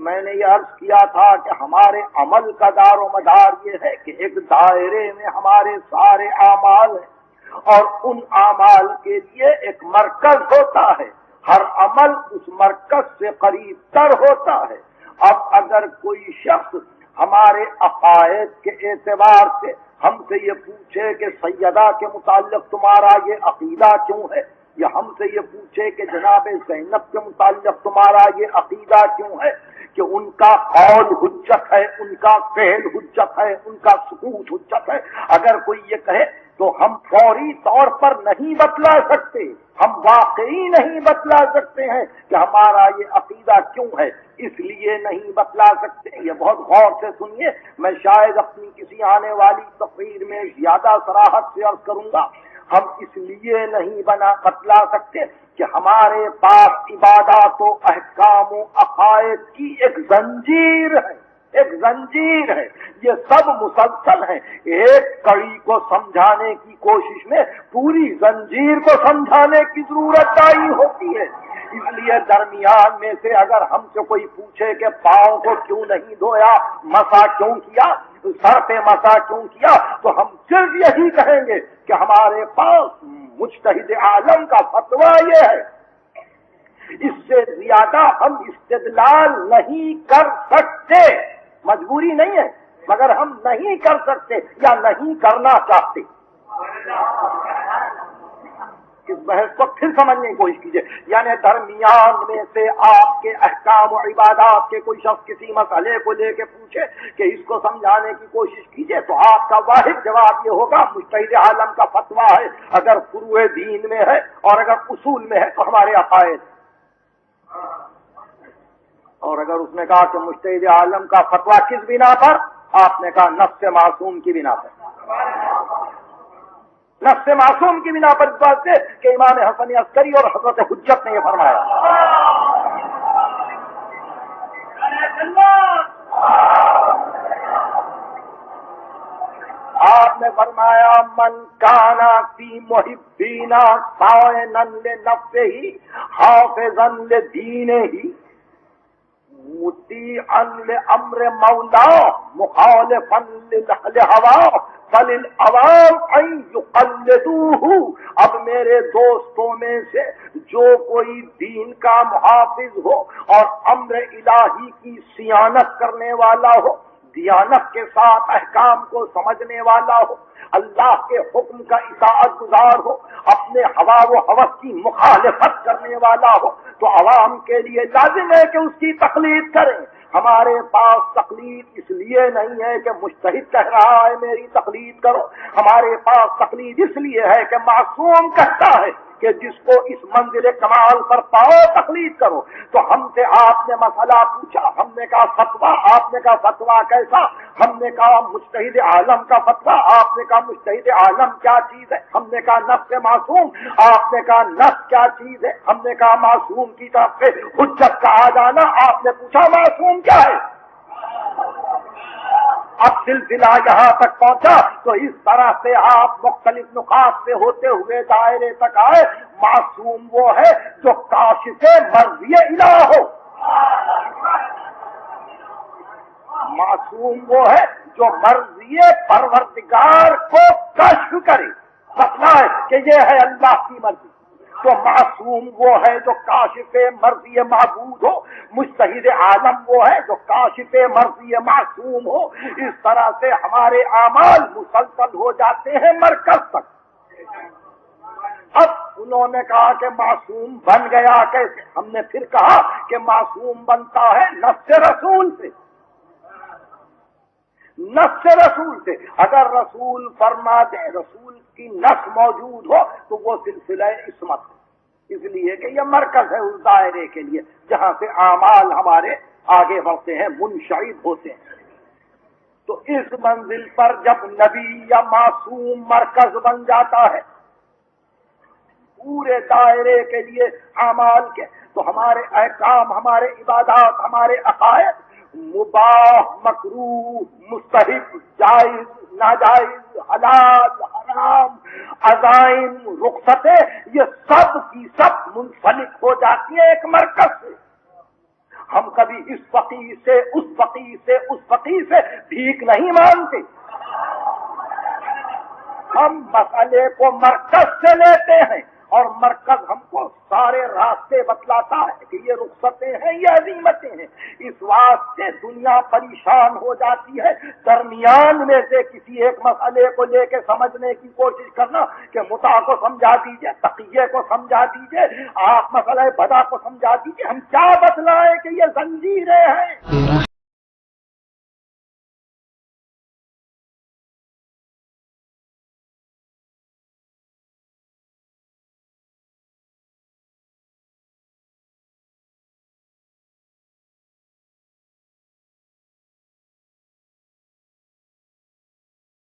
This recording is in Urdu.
میں نے یہ عرض کیا تھا کہ ہمارے عمل کا دار و مدار یہ ہے کہ ایک دائرے میں ہمارے سارے اعمال ہیں اور ان اعمال کے لیے ایک مرکز ہوتا ہے، ہر عمل اس مرکز سے قریب تر ہوتا ہے۔ اب اگر کوئی شخص ہمارے عقائد کے اعتبار سے ہم سے یہ پوچھے کہ سیدہ کے متعلق تمہارا یہ عقیدہ کیوں ہے، یا ہم سے یہ پوچھے کہ جناب زینب کے متعلق تمہارا یہ عقیدہ کیوں ہے، کہ ان کا قول حجت ہے، ان کا فعل حجت ہے، ان کا سکوت حجت ہے، اگر کوئی یہ کہے تو ہم فوری طور پر نہیں بتلا سکتے، ہم واقعی نہیں بتلا سکتے ہیں کہ ہمارا یہ عقیدہ کیوں ہے، اس لیے نہیں بتلا سکتے۔ یہ بہت غور سے سنیے، میں شاید اپنی کسی آنے والی تقریر میں زیادہ صراحت سے عرض کروں گا۔ ہم اس لیے نہیں بتلا سکتے کہ ہمارے پاس عبادات و احکام و عقائد کی ایک زنجیر ہے، ایک زنجیر ہے، یہ سب مسلسل ہیں، ایک کڑی کو سمجھانے کی کوشش میں پوری زنجیر کو سمجھانے کی ضرورت آئی ہوتی ہے۔ اس لیے درمیان میں سے اگر ہم سے کوئی پوچھے کہ پاؤں کو کیوں نہیں دھویا، مسا کیوں کیا، سر پہ مسا کیوں کیا، تو ہم صرف یہی کہیں گے کہ ہمارے پاس مجتہد عالم کا فتویٰ یہ ہے، اس سے زیادہ ہم استدلال نہیں کر سکتے، مجبوری نہیں ہے مگر ہم نہیں کر سکتے یا نہیں کرنا چاہتے۔ اس بحث کو پھر سمجھنے کی کوشش کیجیے، یعنی درمیان میں سے آپ کے احکام و عبادات کے کوئی شخص کسی مسئلے کو لے کے پوچھے کہ اس کو سمجھانے کی کوشش کیجیے تو آپ کا واحد جواب یہ ہوگا مجتہد عالم کا فتویٰ ہے، اگر فروع دین میں ہے اور اگر اصول میں ہے تو ہمارے عقائد، اور اگر اس نے کہا کہ مجتہد عالم کا فتویٰ کس بنا پر، آپ نے کہا نفس معصوم کی بنا پر، نفس معصوم کی بنا پر، اس بات سے کہ امام حسن عسکری اور حضرت حجت نے یہ فرمایا۔ آپ نے فرمایا من کانا فی محبینا صائنا لنفسہ حافظا لدینہ مطیعا لامر مولا مخالفا للہوا فللعوام ان یقلدوہ۔ اب میرے دوستوں میں سے جو کوئی دین کا محافظ ہو اور امر الہی کی صیانت کرنے والا ہو، دیانت کے ساتھ احکام کو سمجھنے والا ہو، اللہ کے حکم کا اطاعت گزار ہو، اپنے ہوا و ہوس کی مخالفت کرنے والا ہو، تو عوام کے لیے لازم ہے کہ اس کی تقلید کریں۔ ہمارے پاس تقلید اس لیے نہیں ہے کہ مجتہد کہہ رہا ہے میری تقلید کرو، ہمارے پاس تقلید اس لیے ہے کہ معصوم کہتا ہے کہ جس کو اس منزل کمال پر پاؤ تقلید کرو۔ تو ہم سے آپ نے مسئلہ پوچھا، ہم نے کہا فتویٰ، آپ نے کہا فتویٰ کیسا، ہم نے کہا مجتہد عالم کا فتویٰ، آپ نے کہا مجتہد عالم کیا چیز ہے، ہم نے کہا نفس معصوم، آپ نے کہا نفس کیا چیز ہے، ہم نے کہا معصوم کی طرف سے حجت کا آ جانا، آپ نے پوچھا معصوم کیا ہے۔ اب سلسلہ یہاں تک پہنچا تو اس طرح سے آپ مختلف نقاط سے ہوتے ہوئے دائرے تک آئے۔ معصوم وہ ہے جو کاشف مرضی الہ ہو، معصوم وہ ہے جو مرضی پروردگار کو کشف کرے، مسئلہ ہے کہ یہ ہے اللہ کی مرضی۔ تو معصوم وہ ہے جو کاشف مرضی معبود ہو، مجتہد عالم وہ ہے جو کاشف مرضی معصوم ہو۔ اس طرح سے ہمارے اعمال مسلسل ہو جاتے ہیں مرکز تک۔ اب انہوں نے کہا کہ معصوم بن گیا کیسے، ہم نے پھر کہا کہ معصوم بنتا ہے نفس رسول سے، نفس رسول سے۔ اگر رسول فرما دے، رسول کی نفس موجود ہو تو وہ سلسلہ عصمت ہے، اس لیے کہ یہ مرکز ہے اس دائرے کے لیے جہاں سے اعمال ہمارے آگے بڑھتے ہیں، منشعب ہوتے ہیں۔ تو اس منزل پر جب نبی یا معصوم مرکز بن جاتا ہے پورے دائرے کے لیے اعمال کے، تو ہمارے احکام، ہمارے عبادات، ہمارے عقائد مباح، مکروہ، مستحب، جائز، ناجائز، حلال، حرام، عزائم، رخصتیں، یہ سب کی سب منسلک ہو جاتی ہیں ایک مرکز سے۔ ہم کبھی اس فقیر سے اس فقیر سے اس فقیر سے بھیک نہیں مانگتے، ہم مسئلے کو مرکز سے لیتے ہیں اور مرکز ہم کو سارے راستے بتلاتا ہے کہ یہ رخصتیں ہیں یہ عظیمتیں ہیں۔ اس واسطے دنیا پریشان ہو جاتی ہے، درمیان میں سے کسی ایک مسئلے کو لے کے سمجھنے کی کوشش کرنا کہ متع کو سمجھا دیجئے، تقیہ کو سمجھا دیجئے، آپ مسئلہ بدا کو سمجھا دیجئے، ہم کیا بتلائیں کہ یہ زنجیریں ہیں۔